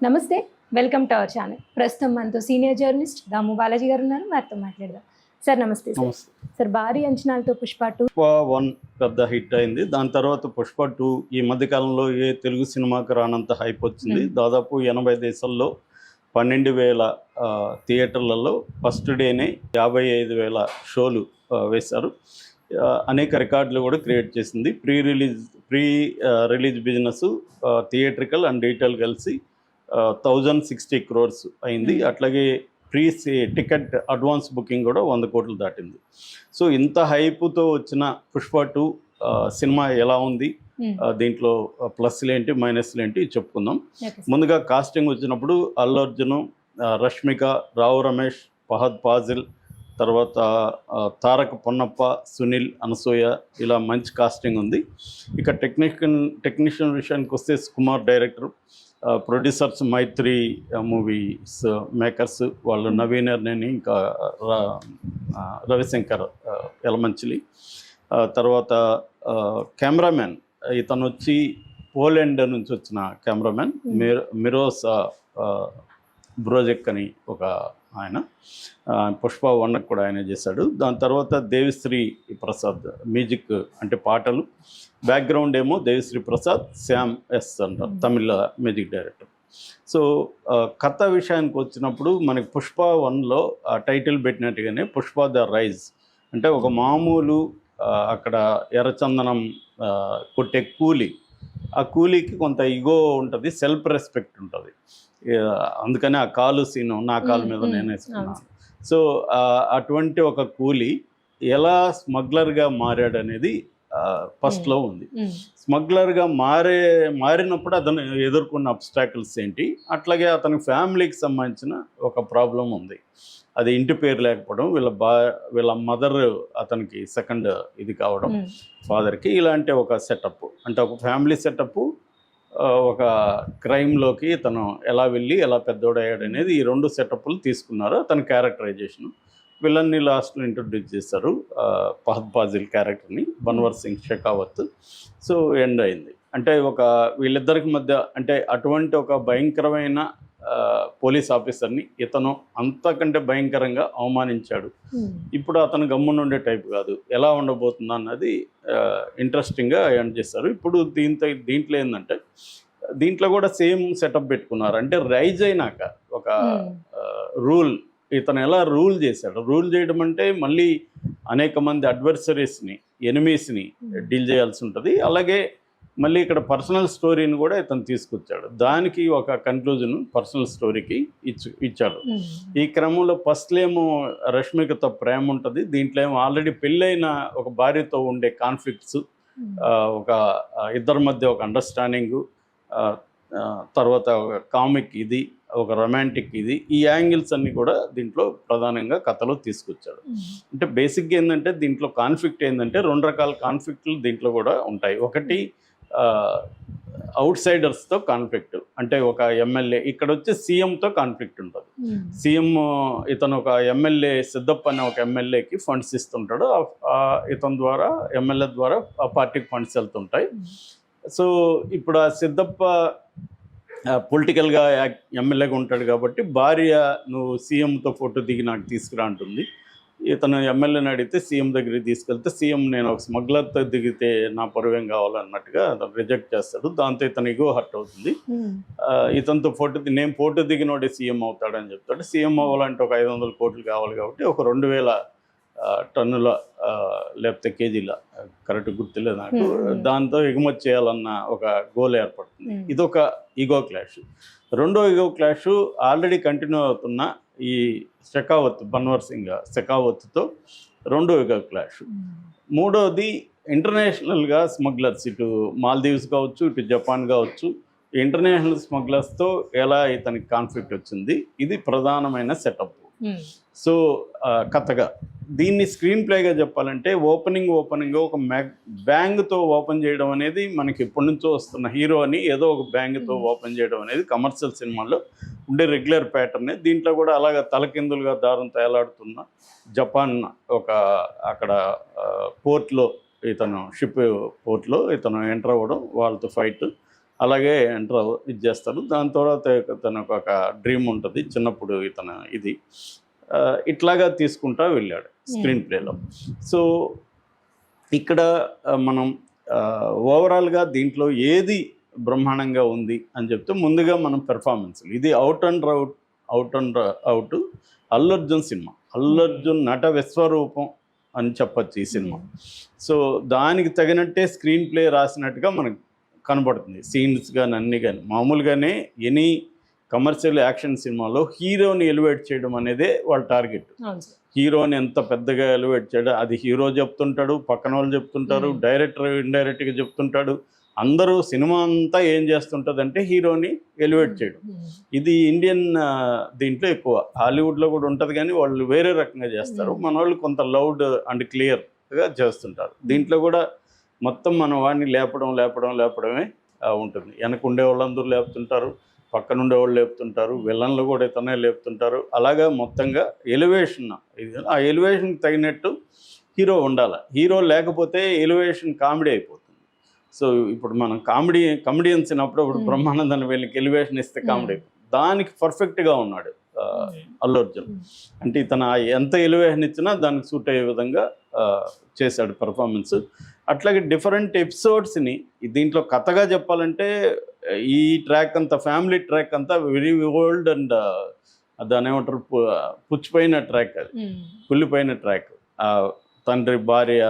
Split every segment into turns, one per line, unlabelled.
నమస్తే. Welcome to our channel. ప్రస్తుతం మనతో సీనియర్ జర్నలిస్ట్ దాము బాలాజీ గారు ఉన్నారు. వారితో మాట్లాడదాం. సార్ నమస్తే సార్.
నమస్తే.
సార్ భారీ అంచనాలతో పుష్ప 2
పుష్ప 1 పెద్ద హిట్ అయింది. దాని తర్వాత పుష్ప 2 ఈ మధ్య కాలంలో ఏ తెలుగు సినిమాకి రానంత హైప్ వచ్చింది. దాదాపు 80 దేశాల్లో 12,000 థియేటర్లలో ఫస్ట్ డేనే 55,000 షోలు వేశారు. అనేక రికార్డులు కూడా క్రియేట్ చేసింది. Pre release business theatrical and retail కలిసి 1,060 crores అయింది. అట్లాగే టికెట్ అడ్వాన్స్ బుకింగ్ కూడా 100 కోట్లు దాటింది. సో ఇంత హైప్తో వచ్చిన పుష్ప 2 సినిమా ఎలా ఉంది, దీంట్లో ప్లస్లు ఏంటి మైనస్లు ఏంటి చెప్పుకుందాం. ముందుగా కాస్టింగ్ వచ్చినప్పుడు అల్లు అర్జున్, రష్మిక, రావు రమేష్, ఫహద్ ఫాజిల్, తర్వాత తారక పొన్నప్ప, సునీల్, అనసూయ, ఇలా మంచి కాస్టింగ్ ఉంది. ఇక టెక్నీషియన్ విషయానికి వస్తే కుమార్ డైరెక్టర్, ప్రొడ్యూసర్స్ మైత్రి మూవీస్ మేకర్స్ వాళ్ళు నవీన్ ఎర్నేని, ఇంకా రవిశంకర్ యలమంచిలి. తర్వాత కెమెరామెన్ ఇతను వచ్చి పోలాండ్ నుంచి వచ్చిన కెమెరామెన్ మిరోస్ బ్రోజెక్ అని ఒక ఆయన, పుష్ప 1 కూడా ఆయన చేశాడు. దాని తర్వాత దేవిశ్రీ ప్రసాద్ మ్యూజిక్ అంటే పాటలు, బ్యాక్గ్రౌండ్ ఏమో దేవిశ్రీ ప్రసాద్, శ్యామ్ ఎస్ అంటారు తమిళ మ్యూజిక్ డైరెక్టర్. సో కథ విషయానికి వచ్చినప్పుడు మనకి పుష్ప 1లో టైటిల్ పెట్టినట్టుగానే పుష్ప ద రైజ్ అంటే ఒక మామూలు అక్కడ ఎర్రచందనం కొట్టే కూలీ, ఆ కూలీకి కొంత ఇగో ఉంటుంది, సెల్ఫ్ రెస్పెక్ట్ ఉంటుంది. అందుకని ఆ కాలు సీను నా కాలు మీద నేను వేసుకున్నాను. సో అటువంటి ఒక కూలీ ఎలా స్మగ్లర్గా మారాడు అనేది ఫస్ట్లో ఉంది. స్మగ్లర్గా మారినప్పుడు అతను ఎదుర్కొన్న అబ్స్టాకిల్స్ ఏంటి, అట్లాగే అతని ఫ్యామిలీకి సంబంధించిన ఒక ప్రాబ్లం ఉంది. అది ఇంటి పేరు లేకపోవడం, వీళ్ళ మదర్ అతనికి సెకండ్ ఇది కావడం ఫాదర్కి, ఇలాంటి ఒక సెటప్ అంటే ఒక ఫ్యామిలీ సెటప్, ఒక క్రైమ్లోకి తను ఎలా వెళ్ళి ఎలా పెద్దోడయ్యాడు అనేది ఈ 2 సెటప్లు తీసుకున్నారు. అతని క్యారెక్టరైజేషన్ విలన్ని లాస్ట్లో ఇంట్రొడ్యూస్ చేశారు, ఫహద్ ఫాజిల్ క్యారెక్టర్ని, బన్వర్ సింగ్ షెకావత్. సో ఎండ్ అయింది. అంటే ఒక వీళ్ళిద్దరికి మధ్య అంటే అటువంటి ఒక భయంకరమైన పోలీస్ ఆఫీసర్ని ఇతను అంతకంటే భయంకరంగా అవమానించాడు. ఇప్పుడు అతను గమ్మునుండే టైప్ కాదు, ఎలా ఉండబోతుందా అన్నది ఇంట్రెస్టింగ్గా ఎండ్ చేస్తారు. ఇప్పుడు దీంట్లో ఏంటంటే దీంట్లో కూడా సేమ్ సెటప్ పెట్టుకున్నారు. అంటే రైజ్ అయినాక ఒక రూల్, ఇతను ఎలా రూల్ చేశాడు, రూల్ చేయడం అంటే మళ్ళీ అనేక మంది అడ్వర్సరీస్ని, ఎనిమీస్ని డీల్ చేయాల్సి ఉంటుంది. అలాగే మళ్ళీ ఇక్కడ పర్సనల్ స్టోరీని కూడా ఇతను తీసుకొచ్చాడు. దానికి ఒక కన్క్లూజన్ పర్సనల్ స్టోరీకి ఇచ్చాడు. ఈ క్రమంలో ఫస్ట్లో ఏమో రష్మికతో ప్రేమ ఉంటుంది, దీంట్లో ఏమో ఆల్రెడీ పెళ్ళైన ఒక భార్యతో ఉండే కాన్ఫ్లిక్ట్స్, ఒక ఇద్దరి మధ్య ఒక అండర్స్టాండింగు, తర్వాత ఒక కామిక్ ఇది, ఒక రొమాంటిక్ ఇది, ఈ యాంగిల్స్ అన్నీ కూడా దీంట్లో ప్రధానంగా కథలో తీసుకొచ్చాడు. అంటే బేసిక్గా ఏంటంటే దీంట్లో కాన్ఫ్లిక్ట్ ఏంటంటే 2 రకాల కాన్ఫ్లిక్ట్లు దీంట్లో కూడా ఉంటాయి. ఒకటి అవుట్ సైడర్స్తో కాన్ఫ్లిక్ట్, అంటే ఒక ఎమ్మెల్యే, ఇక్కడ వచ్చి సీఎంతో కాన్ఫ్లిక్ట్ ఉంటుంది. సీఎం ఇతను ఒక ఎమ్మెల్యే సిద్ధప్ప అనే ఒక ఎమ్మెల్యేకి ఫండ్స్ ఇస్తుంటాడు, ఇతని ద్వారా ఎమ్మెల్యే ద్వారా ఆ పార్టీకి ఫండ్స్ వెళ్తుంటాయి. సో ఇప్పుడు ఆ సిద్ధప్ప పొలిటికల్గా ఎమ్మెల్యేగా ఉంటాడు కాబట్టి భార్య నువ్వు సీఎంతో ఫోటో దిగి నాకు తీసుకురా అంటుంది. ఇతను ఎమ్మెల్యేని అడిగితే సీఎం దగ్గరికి తీసుకెళ్తే సీఎం నేను ఒక స్మగ్లర్తో దిగితే నా పరువేం కావాలన్నట్టుగా అతను రిజెక్ట్ చేస్తాడు. దాంతో ఇతను ఇగో హర్ట్ అవుతుంది. ఇతనితో నేను ఫోటో దిగినోడే సీఎం అవుతాడని చెప్తాడు. సీఎం అవ్వాలంటే ఒక 500 కోట్లు కావాలి కాబట్టి ఒక 2,000 టన్నుల లేకపోతే కేజీల, కరెక్ట్ గుర్తులేదు నాకు, దాంతో ఎగుమతి చేయాలన్న ఒక గోల్ ఏర్పడుతుంది. ఇదొక ఈగో క్లాష్. రెండో ఈగో క్లాష్ ఆల్రెడీ కంటిన్యూ అవుతున్న ఈ బన్వర్ సింగ్ షెకావత్తో రెండో ఈగో క్లాష్. మూడోది ఇంటర్నేషనల్గా స్మగ్లర్స్, ఇటు మాల్దీవ్స్ కావచ్చు, ఇటు జపాన్ కావచ్చు, ఇంటర్నేషనల్ స్మగ్లర్స్తో ఎలా ఇతనికి కాన్ఫ్లిక్ట్ వచ్చింది, ఇది ప్రధానమైన సెటప్. సో కథగా దీన్ని స్క్రీన్ ప్లేగా చెప్పాలంటే ఓపెనింగ్ ఒక బ్యాంగ్తో ఓపెన్ చేయడం అనేది మనకి ఎప్పటి నుంచో వస్తున్న హీరో అని ఏదో ఒక బ్యాంగ్తో ఓపెన్ చేయడం అనేది కమర్షియల్ సినిమాల్లో ఉండే రెగ్యులర్ ప్యాటర్నే. దీంట్లో కూడా అలాగ తలకిందులుగా దారం తేలాడుతున్న జపాన్ ఒక అక్కడ పోర్ట్లో, ఇతను షిప్ పోర్ట్లో ఇతను ఎంటర్ అవ్వడం, వాళ్ళతో ఫైట్, అలాగే ఎంటర్ ఇది చేస్తారు. దాని తర్వాత తనకు ఒక డ్రీమ్ ఉంటుంది చిన్నప్పుడు ఇతను ఇది ఇట్లాగా తీసుకుంటా వెళ్ళాడు స్క్రీన్ ప్లేలో. సో ఇక్కడ మనం ఓవరాల్గా దీంట్లో ఏది బ్రహ్మాండంగా ఉంది అని చెప్తే ముందుగా మనం పెర్ఫార్మెన్స్, ఇది out and out Allu Arjun cinema. Allu Arjun నట విశ్వరూపం అని చెప్పచ్చు ఈ సినిమా. సో దానికి తగినట్టే స్క్రీన్ ప్లే రాసినట్టుగా మనకు కనబడుతుంది, సీన్స్ కానీ అన్నీ కానీ. మామూలుగానే ఎనీ కమర్షియల్ యాక్షన్ సినిమాలో హీరోని ఎలివేట్ చేయడం అనేదే వాళ్ళ టార్గెట్. హీరోని ఎంత పెద్దగా ఎలివేట్ చేయడం, అది హీరో చెప్తుంటాడు, పక్కన వాళ్ళు చెప్తుంటారు, డైరెక్టర్ ఇండైరెక్ట్గా చెప్తుంటాడు. అందరూ సినిమా అంతా ఏం చేస్తుంటుంది అంటే హీరోని ఎలివేట్ చేయడం. ఇది ఇండియన్ దీంట్లో ఎక్కువ, హాలీవుడ్లో కూడా ఉంటుంది కానీ వాళ్ళు వేరే రకంగా చేస్తారు. మన వాళ్ళు కొంత లౌడ్ అండ్ క్లియర్గా చేస్తుంటారు. దీంట్లో కూడా మొత్తం మన వాడిని లేపడమే ఉంటుంది. వెనక ఉండే వాళ్ళందరూ లేపుతుంటారు, పక్కన ఉండేవాళ్ళు లేపుతుంటారు, విలన్లు కూడా ఇతనే లేపుతుంటారు. అలాగా మొత్తంగా ఎలివేషన్, ఆ ఎలివేషన్కి తగినట్టు హీరో ఉండాలి. హీరో లేకపోతే ఎలివేషన్ కామెడీ అయిపోతుంది. సో ఇప్పుడు మనం కమెడియన్స్ అప్పుడు బ్రహ్మానందన్ వీళ్ళకి ఎలివేషన్ ఇస్తే కామెడీ అయిపోతుంది. దానికి పర్ఫెక్ట్గా ఉన్నాడు అల్లు అర్జున్. అంటే ఇతను ఎంత ఎలివేషన్ ఇచ్చినా దానికి సూట్ అయ్యే విధంగా చేశాడు పర్ఫార్మెన్స్. అట్లాగే డిఫరెంట్ ఎపిసోడ్స్ని దీంట్లో కథగా చెప్పాలంటే ఈ ట్రాక్ అంతా ఫ్యామిలీ ట్రాక్ అంతా వెరీ ఓల్డ్ అండ్ దాని ఏమంటారు పుచ్చిపోయిన ట్రాక్, అది కుళ్ళిపోయిన ట్రాక్. తండ్రి భార్య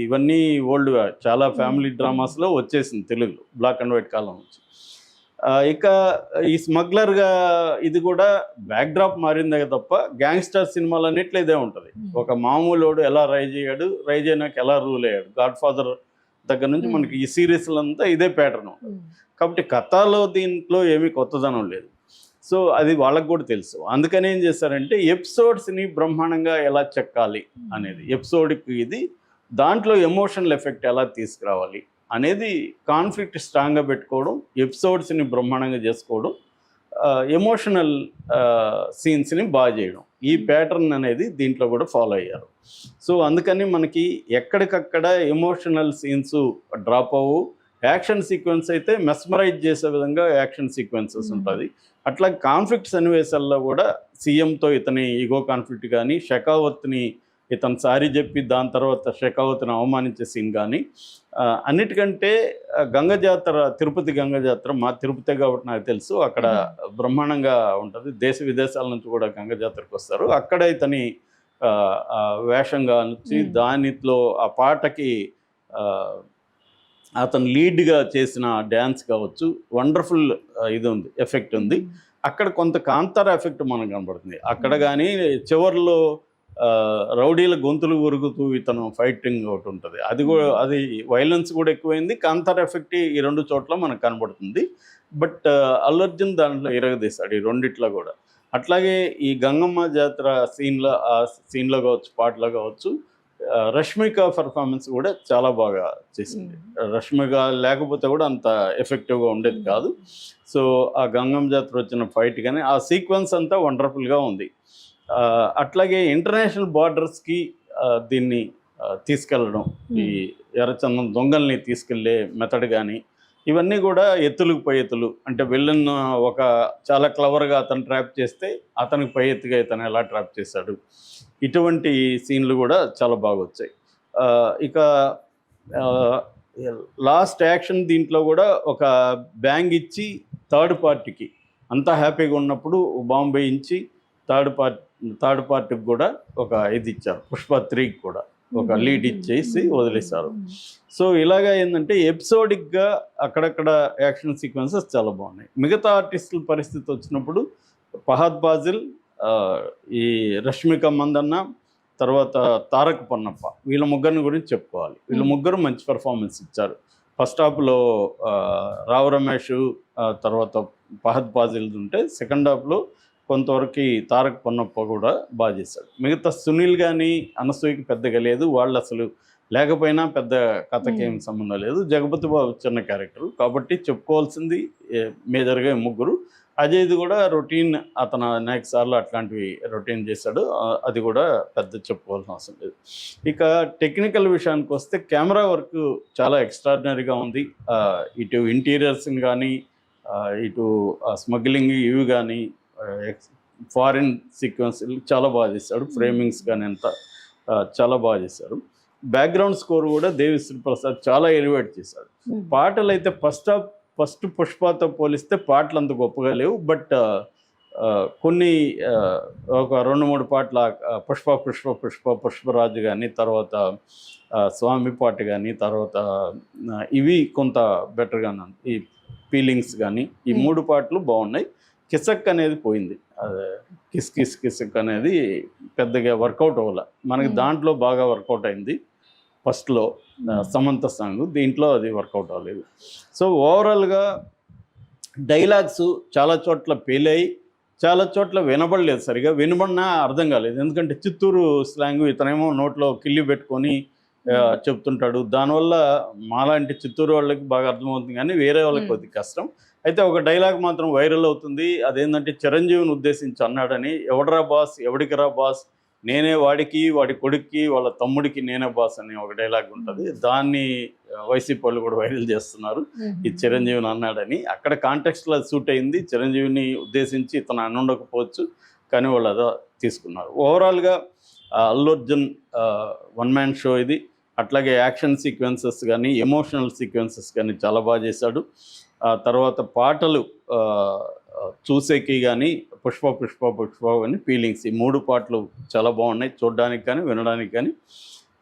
ఇవన్నీ ఓల్డ్గా చాలా ఫ్యామిలీ డ్రామాస్లో వచ్చేసింది తెలుగులో బ్లాక్ అండ్ వైట్ కాలం నుంచి. ఇక ఈ స్మగ్లర్గా ఇది కూడా బ్యాక్డ్రాప్ మారిందే తప్ప గ్యాంగ్స్టర్ సినిమాలు అన్నిట్లో ఇదే ఉంటుంది. ఒక మామూలుడు ఎలా రైజ్ అయినాక ఎలా రూల్ అయ్యాడు, గాడ్ ఫాదర్ దగ్గర నుంచి మనకి ఈ సిరీస్లంతా ఇదే ప్యాటర్న్ ఉంటుంది. కాబట్టి కథలో దీంట్లో ఏమీ కొత్తదనం లేదు. సో అది వాళ్ళకు కూడా తెలుసు. అందుకని ఏం చేశారంటే ఎపిసోడ్స్ని బ్రహ్మాండంగా ఎలా చెక్కాలి అనేది, ఎపిసోడ్కి ఇది దాంట్లో ఎమోషనల్ ఎఫెక్ట్ ఎలా తీసుకురావాలి అనేది కాన్ఫ్లిక్ట్ స్ట్రాంగ్గా పెట్టుకోవడం, ఎపిసోడ్స్ని బ్రహ్మాండంగా చేసుకోవడం, ఎమోషనల్ సీన్స్ని బాగా చేయడం, ఈ ప్యాటర్న్ అనేది దీంట్లో కూడా ఫాలో అయ్యారు. సో అందుకని మనకి ఎక్కడికక్కడ ఎమోషనల్ సీన్స్ డ్రాప్ అవ్వు, యాక్షన్ సీక్వెన్స్ అయితే మెస్మరైజ్ చేసే విధంగా యాక్షన్ సీక్వెన్సెస్ ఉంటుంది. అట్లా కాన్ఫ్లిక్ట్ సన్నివేశాల్లో కూడా సీఎంతో ఇతని ఈగో కాన్ఫ్లిక్ట్ కానీ, షెకావత్ని ఇతను సారీ చెప్పి దాని తర్వాత షెకావత్ని అవమానించే సీన్ కానీ, అన్నిటికంటే గంగజాతర, తిరుపతి గంగజాతర, మా తిరుపతి కాబట్టి నాకు తెలుసు, అక్కడ బ్రహ్మాండంగా ఉంటుంది. దేశ విదేశాల నుంచి కూడా గంగజాతరకు వస్తారు. అక్కడ ఇతని వేషంగా నుంచి దానిలో ఆ పాటకి అతను లీడ్గా చేసిన డ్యాన్స్ కావచ్చు, వండర్ఫుల్ ఇది ఉంది, ఎఫెక్ట్ ఉంది. అక్కడ కొంత కాంతార ఎఫెక్ట్ మనకు కనబడుతుంది అక్కడ. కానీ చివరిలో రౌడీల గొంతులు ఉరుగుతూ ఇతను ఫైటింగ్ ఒకటి ఉంటుంది, అది కూడా అది వైలెన్స్ కూడా ఎక్కువైంది. కాంతార ఎఫెక్ట్ ఈ రెండు చోట్ల మనకు కనబడుతుంది. బట్ అల్లు అర్జున్ దాంట్లో ఇరగదీశాడు ఈ రెండిట్లో కూడా. అట్లాగే ఈ గంగమ్మ జాతర సీన్లో కావచ్చు, పాటలో కావచ్చు, రష్మిక పర్ఫార్మెన్స్ కూడా చాలా బాగా చేసింది. రష్మిక లేకపోతే కూడా అంత ఎఫెక్టివ్గా ఉండేది కాదు. సో ఆ గంగమ్మ జాతర వచ్చిన ఫైట్ కానీ ఆ సీక్వెన్స్ అంతా వండర్ఫుల్గా ఉంది. అట్లాగే ఇంటర్నేషనల్ బార్డర్స్కి దీన్ని తీసుకెళ్ళడం, ఈ ఎర్రచందనం దొంగల్ని తీసుకెళ్లే మెథడ్ కానీ, ఇవన్నీ కూడా ఎత్తులకు పై ఎత్తులు. అంటే విలన్ ఒక చాలా క్లవర్గా అతను ట్రాప్ చేస్తే అతనికి పై ఎత్తుగా ఇతను ఎలా ట్రాప్ చేశాడు, ఇటువంటి సీన్లు కూడా చాలా బాగా వచ్చాయి. ఇక లాస్ట్ యాక్షన్ దీంట్లో కూడా ఒక బ్యాంగ్ ఇచ్చి థర్డ్ పార్టీకి అంతా హ్యాపీగా ఉన్నప్పుడు బాంబు వేయించి థర్డ్ పార్టీకి కూడా ఒక ఇది ఇచ్చారు, పుష్ప 3కి కూడా ఒక లీడ్ ఇచ్చేసి వదిలేశారు. సో ఇలాగా ఏంటంటే ఎపిసోడిక్గా అక్కడక్కడ యాక్షన్ సీక్వెన్సెస్ చాలా బాగున్నాయి. మిగతా ఆర్టిస్టుల పరిస్థితి వచ్చినప్పుడు ఫహద్ ఫాజిల్, ఈ రష్మిక మందన్న, తర్వాత తారక్ పన్నప్ప, వీళ్ళ ముగ్గురిని గురించి చెప్పుకోవాలి. వీళ్ళ ముగ్గురు మంచి పెర్ఫార్మెన్స్ ఇచ్చారు. ఫస్ట్ హాఫ్లో రావు రమేష్, తర్వాత ఫహద్ ఫాజిల్ ఉంటే సెకండ్ హాఫ్లో కొంతవరకు తారక్ పన్నప్ప కూడా బాగా చేశాడు. మిగతా సునీల్ కానీ అనసూయకి పెద్దగా లేదు, వాళ్ళు అసలు లేకపోయినా పెద్ద కథకి ఏం సంబంధం లేదు. జగపతి బాబు చిన్న క్యారెక్టరు కాబట్టి చెప్పుకోవాల్సింది మేజర్గా ముగ్గురు. అజయ్ది కూడా రొటీన్, అతను అనేక సార్లు అట్లాంటివి రొటీన్ చేశాడు. అది కూడా పెద్ద చెప్పుకోవాల్సిన అవసరం లేదు. ఇక టెక్నికల్ విషయానికి వస్తే కెమెరా వర్క్ చాలా ఎక్స్ట్రాడినరీగా ఉంది. ఇటు ఇంటీరియర్స్ కానీ, ఇటు స్మగ్లింగ్ ఇవి కానీ, ఫారిన్ సీక్వెన్స్ చాలా బాగా చేశాడు. ఫ్రేమింగ్స్ కానీ అంతా చాలా బాగా చేశారు. బ్యాక్గ్రౌండ్ స్కోర్ కూడా దేవిశ్రీ ప్రసాద్ చాలా ఎలివేట్ చేశాడు. పాటలు అయితే ఫస్ట్ పుష్పతో పోలిస్తే పాటలు అంత గొప్పగా లేవు. బట్ కొన్ని ఒక 2-3 పాటల పుష్పరాజు కానీ, తర్వాత స్వామి పాట కానీ, తర్వాత ఇవి కొంత బెటర్గానే ఉంది. ఈ ఫీలింగ్స్ కానీ ఈ 3 పాటలు బాగున్నాయి. కిసక్ అనేది పోయింది. కిసక్ అనేది పెద్దగా వర్కౌట్ అవ్వాల. మనకి దాంట్లో బాగా వర్కౌట్ అయింది ఫస్ట్లో, సమంత సాంగ్. దీంట్లో అది వర్కౌట్ అవ్వలేదు. సో ఓవరాల్గా డైలాగ్స్ చాలా చోట్ల పేలాయి, చాలా చోట్ల వినబడలేదు. సరిగా వినబడినా అర్థం కాలేదు. ఎందుకంటే చిత్తూరు స్లాంగ్, ఇతనేమో నోట్లో కిల్లి పెట్టుకొని చెప్తుంటాడు. దానివల్ల మాలాంటి చిత్తూరు వాళ్ళకి బాగా అర్థమవుతుంది, కానీ వేరే వాళ్ళకి కొద్దిగా కష్టం. అయితే ఒక డైలాగ్ మాత్రం వైరల్ అవుతుంది. అదేంటంటే చిరంజీవిని ఉద్దేశించి అన్నాడని, ఎవడరా బాస్, ఎవడికిరా బాస్, నేనే వాడికి, వాడి కొడుక్కి, వాళ్ళ తమ్ముడికి నేనే బాస్ అని ఒక డైలాగ్ ఉంటుంది. దాన్ని వైసీపీ వాళ్ళు కూడా వైరల్ చేస్తున్నారు, ఈ చిరంజీవిని అన్నాడని. అక్కడ కాంటెక్స్ట్లో సూట్ అయింది. చిరంజీవిని ఉద్దేశించి ఇతను అని ఉండకపోవచ్చు, కానీ వాళ్ళు అదో తీసుకున్నారు. ఓవరాల్గా Allu Arjun one man show ఇది. అట్లాగే యాక్షన్ సీక్వెన్సెస్ కానీ, ఎమోషనల్ సీక్వెన్సెస్ కానీ చాలా బాగా చేశాడు. తర్వాత పాటలు చూసేకి కానీ పుష్ప అని ఫీలింగ్స్, ఈ 3 పాటలు చాలా బాగున్నాయి చూడడానికి కానీ వినడానికి కానీ.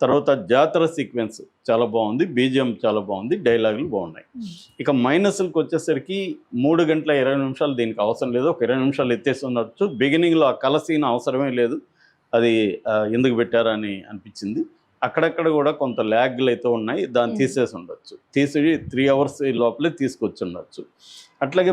తర్వాత జాతర సీక్వెన్స్ చాలా బాగుంది, బీజిఎం చాలా బాగుంది, డైలాగులు బాగున్నాయి. ఇక మైనస్లకు వచ్చేసరికి 3 గంటల 20 నిమిషాలు దీనికి అవసరం లేదు. ఒక 20 నిమిషాలు ఎత్తేసి ఉండొచ్చు. బిగినింగ్లో ఆ కల సీన్ అవసరమే లేదు, అది ఎందుకు పెట్టారని అనిపించింది. అక్కడక్కడ కూడా కొంత ల్యాగ్లు అయితే ఉన్నాయి, దాన్ని తీసేసి ఉండొచ్చు. తీసి 3 అవర్స్ లోపలే తీసుకొచ్చి ఉండొచ్చు. అట్లాగే